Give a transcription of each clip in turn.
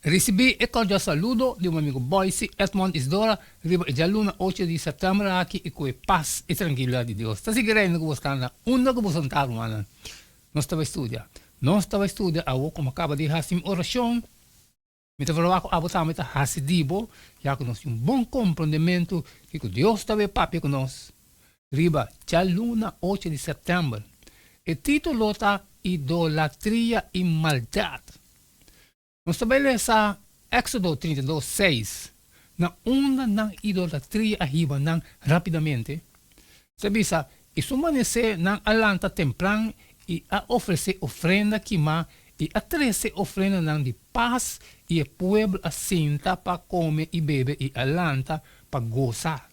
Recibí el cordial saludo de un amigo Boise, Edmond Isdora, riba el luna 8 de septiembre aquí y con paz y tranquilidad de Dios. Está siguiendo buscando una que buscan tal mana. No estaba estudia. No estaba estudia, a como acaba de hacer oración. Me te trabajo a botar me te hasidibo, ya que nos un buen comprendimiento que Dios estaba papi con nos. Riba el luna 8 de septiembre. El título está Idolatría y Maldad. Nós trabalhamos sa Éxodo 32:6. Na onda ng idolatria ahiba ng rapidamente. Sabi sa, isumanese ng alanta templang e a oferecer ofrenda quimá e a trece ofrenda ng de paz e a pueblo asinta pa come e bebe e alanta pa gozar.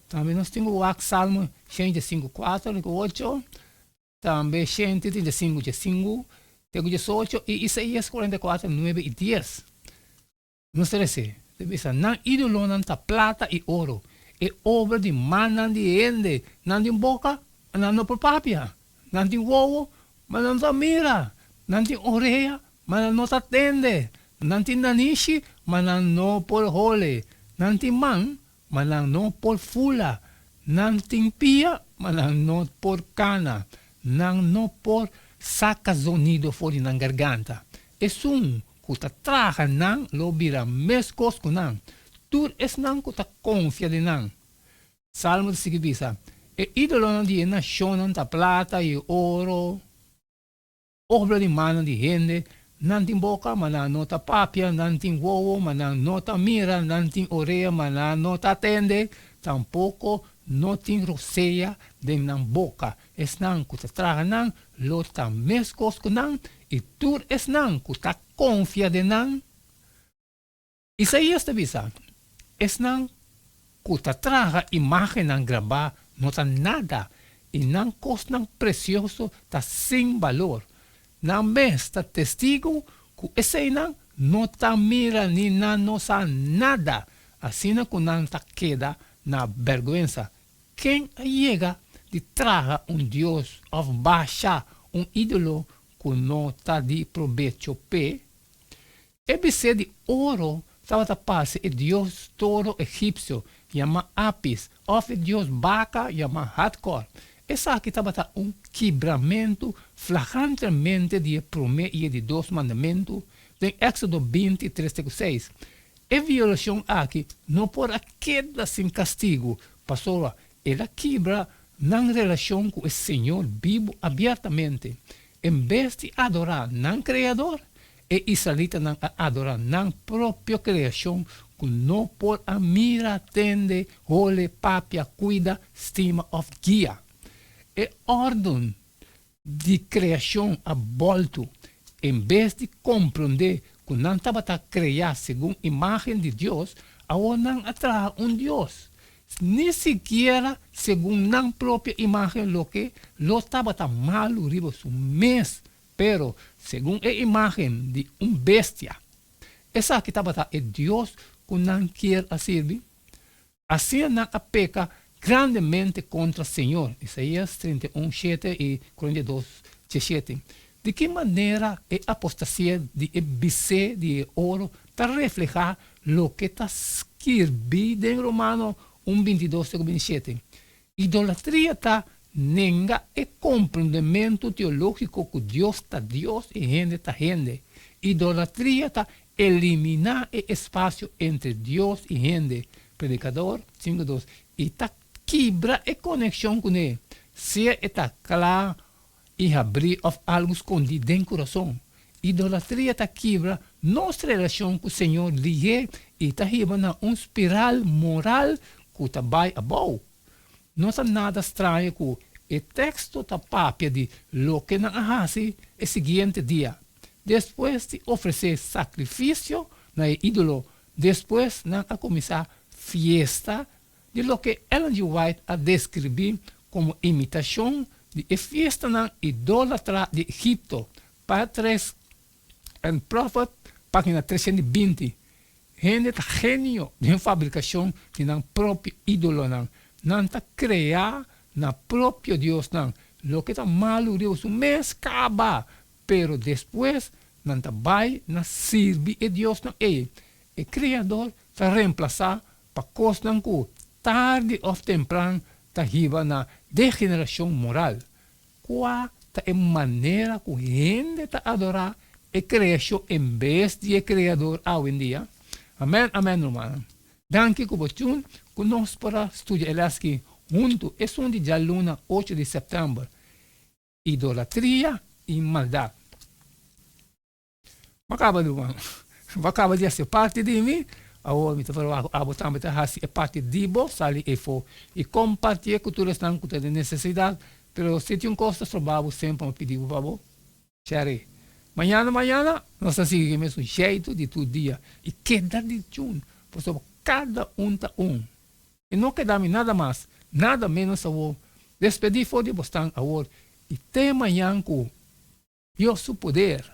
Também nós temos o Salmo 105:4 e 8. Também 135:5. Tego 18 y Isaías 44, 9 y 10. No se dice, nan ídolo nan ta plata y oro, e obra de man nan di ende, nan di boca, nan no por papia, nan di wowo, man nan ta mira, nan di oreja, man nan no ta tende, nan di nanishi, man nan no por hole, nan di man nan no por fula, nan di pia, man nan no por cana, nan no por saca sonido fora na garganta. É que ta traga nan lo bira mescos com nan. Tur es nan que ta confia de nan. Salmo de Sigibisa. E ídolo nan di nação ta plata e ouro. Obra de mano de gente. Nan tin boca, manan nota papia, nan tin wowo, manan nota mira, nan tin oreja, manan nota tende. Tampoco no tin roseia de nan boca. Es nan que ta traga nan, lo ta mescos con nan, y tur es nan que ta confia de nan. Isaías te visa, es nan que ta traga imagen nan graba, no ta nada, y nan cos nan precioso ta sin valor. Nan mes ta testigo que ese nan no ta mira ni nan no sa nada, así na que nan ta queda na vergüenza. Quem llega de traga Dios of baixa ídolo que não está de provecho pe. EBC de ouro estava tapado e Deus touro egípcio, chama Apis, of Deus vaca, chama Hathor. Essa aqui estava quebramento flagrantemente de promessa e de dois mandamentos, em Éxodo 23:6. E violação aqui não pode quedar sem castigo, pastor. Ela quebra na relação com o Senhor vivo abertamente. Em vez de adorar não Criador, e israelita não adorar não própria criação, que não por a mira, atende, ole, papia, cuida, estima ou guia. E ordem de criação a volta, em vez de compreender que não estava a criar segundo a imagem de Deus, agora não atrai Deus. Ni siquiera según la propia imagen lo que lo estaba tan malo ribo su mes, pero según la imagen de un bestia. Esa que estaba es Dios que no quiere servir. Así no peca grandemente contra el Señor. Isaías 31:7 y 42:7. ¿De qué manera la apostasía de BC de oro está reflejar lo que está escrito en Romano 1:22-27. Idolatria está nega e compreendimento teológico que Deus está Deus e gente está gente. Idolatria está eliminar o espaço entre Deus e gente. Predicador 5:2. E está quebra a conexão com ele. Se está claro e abrir algo escondido dentro do coração. Idolatria está quebra nossa relação com o Senhor e está levando uma espiral moral que está bem abaixo. Não é nada estranho que o texto está papia de lo que não hace o seguinte dia. Depois de oferecer sacrifício na ídolo, depois não a começar fiesta de lo que Ellen G. White a descrever como imitação de fiesta na idólatra de Egipto. Para 3, en Prophet, página 320. Gente gênio de fabricação de um próprio ídolo, não está criar na próprio Deus, não. Lo que está malo Deus me escapa, pero depois não tá vai na servir e Deus não é. O Criador está reemplaçar para coisas que tarde ou temprano tá riba na degeneração moral. Qual tá é maneira que a gente tá adorar a criação em vez de o Criador hoje em dia. Amém, amém, irmão. Danke que você conosco para estudar aqui junto. É um dia luna 8 de setembro. Idolatria e maldade. Acaba de acaba de ser parte de mim. Agora me falo a botar me é parte de você ali e compartilhar com todos os que têm necessidade. Pero se tem costa trabalho sempre me pedir por favor. Share. Manhã nós seguimos o mesmo jeito de todo dia e queda de tchun. Por isso cada tá e não queda nada mais, nada menos agora. Despedir for de bastante agora e tem manhã com o seu poder.